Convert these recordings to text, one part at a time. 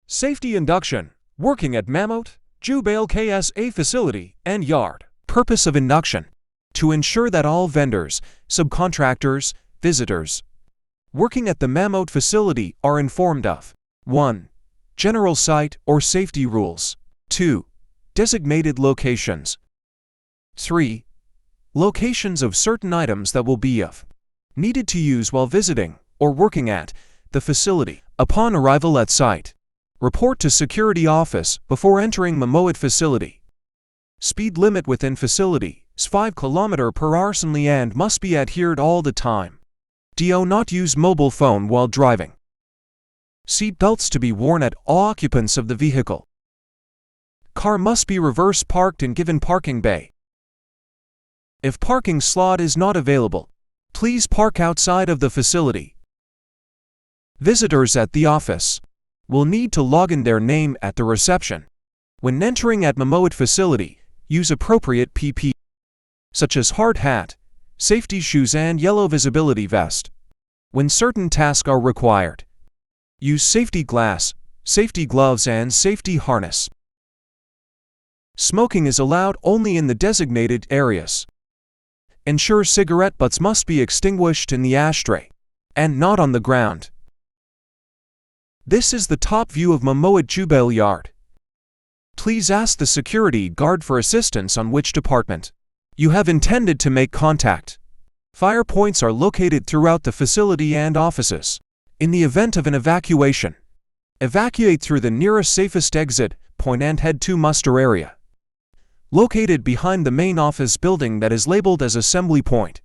Safety induction, working at Mammoet, Jubail KSA facility and yard. Purpose of induction: to ensure that all vendors, subcontractors, visitors working at the Mammoet facility are informed of 1. General site or safety rules. 2. Designated locations. 3. Locations of certain items that will be needed to use while visiting or working at the facility. Upon arrival at site, report to security office before entering Mammoet facility. Speed limit within facility is 5 km/h only and must be adhered all the time. Do not use mobile phone while driving. Seat belts to be worn at all occupants of the vehicle. Car must be reverse parked in given parking bay. If parking slot is not available, please park outside of the facility. Visitors at the office will need to log in their name at the reception. When entering at Mammoet facility, use appropriate PPE, such as hard hat, safety shoes and yellow visibility vest. When certain tasks are required, use safety glass, safety gloves and safety harness. Smoking is allowed only in the designated areas. Ensure cigarette butts must be extinguished in the ashtray and not on the ground. This is the top view of Mammoet Jubail yard. Please ask the security guard for assistance on which department you have intended to make contact. Fire points are located throughout the facility and offices. In the event of an evacuation, evacuate through the nearest safest exit point and head to muster area, located behind the main office building that is labeled as assembly point.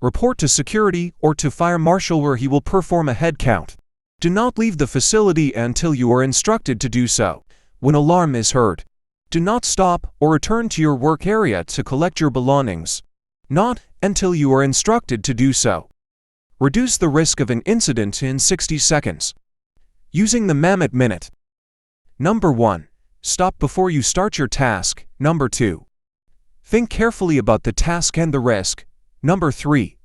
Report to security or to fire marshal where he will perform a head count. Do not leave the facility until you are instructed to do so. When alarm is heard, do not stop or return to your work area to collect your belongings. Not until you are instructed to do so. Reduce the risk of an incident in 60 seconds. Using the Mammoet Minute. Number 1. Stop before you start your task. Number 2. Think carefully about the task and the risk. Number 3.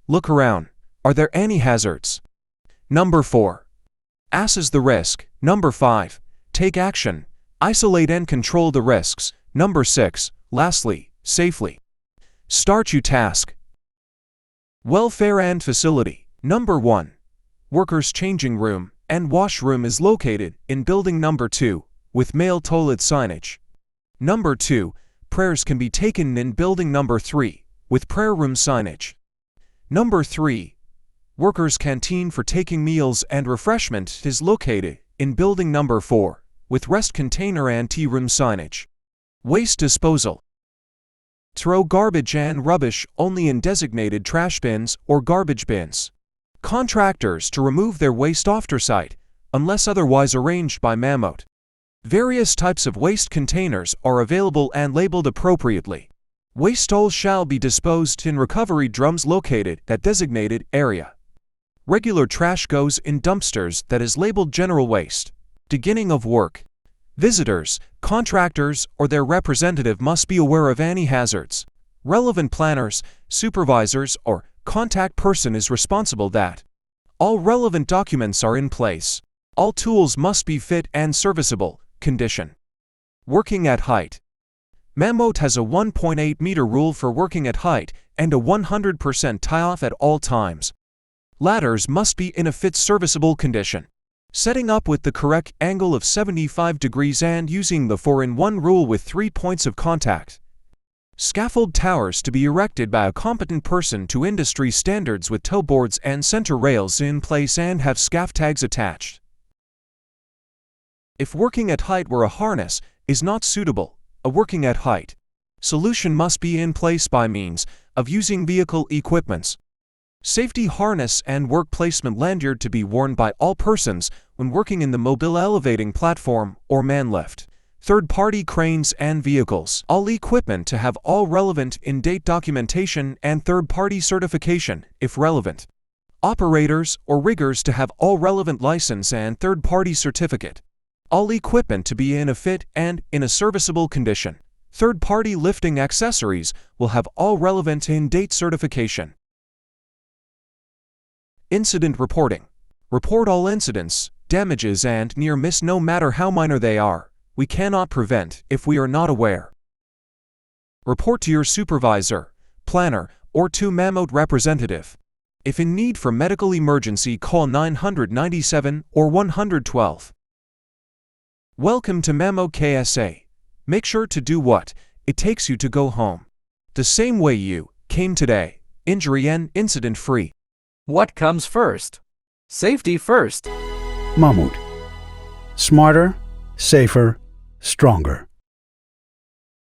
Look around. Are there any hazards? Number 4. Assess the risk. Number 5. Take action. Isolate and control the risks. Number 6. Lastly, safely start your task. Welfare and facility. Number 1. Workers' changing room and washroom is located in building number 2 with male toilet signage. Number 2. Prayers can be taken in building number 3 with prayer room signage. Number 3. Workers' canteen for taking meals and refreshment is located in building number 4 with rest container and tea room signage. Waste disposal. Throw garbage and rubbish only in designated trash bins or garbage bins. Contractors to remove their waste off-site, unless otherwise arranged by Mammoet. Various types of waste containers are available and labeled appropriately. Waste all shall be disposed in recovery drums located at designated area. Regular trash goes in dumpsters that is labeled general waste. Beginning of work. Visitors, contractors, or their representative must be aware of any hazards. Relevant planners, supervisors, or contact person is responsible that all relevant documents are in place. All tools must be fit and serviceable condition. Working at height. Mammoet has a 1.8 meter rule for working at height and a 100% tie-off at all times. Ladders must be in a fit serviceable condition. Setting up with the correct angle of 75 degrees and using the 4-in-1 rule with 3 points of contact. Scaffold towers to be erected by a competent person to industry standards with toe boards and center rails in place and have scaff tags attached. If working at height where a harness is not suitable, a working at height solution must be in place by means of using vehicle equipments. Safety harness and work placement lanyard to be worn by all persons when working in the mobile elevating platform or man lift. Third-party cranes and vehicles. All equipment to have all relevant in-date documentation and third-party certification, if relevant. Operators or riggers to have all relevant license and third-party certificate. All equipment to be in a fit and in a serviceable condition. Third-party lifting accessories will have all relevant in-date certification. Incident reporting. Report all incidents damages and near miss, no matter how minor they are, we cannot prevent if we are not aware. Report to your supervisor, planner, or to Mammoet representative. If in need for medical emergency, call 997 or 112. Welcome to Mammoet KSA. Make sure to do what it takes you to go home, the same way you came today, injury and incident free. What comes first? Safety first. Mammoet. Smarter, safer, stronger.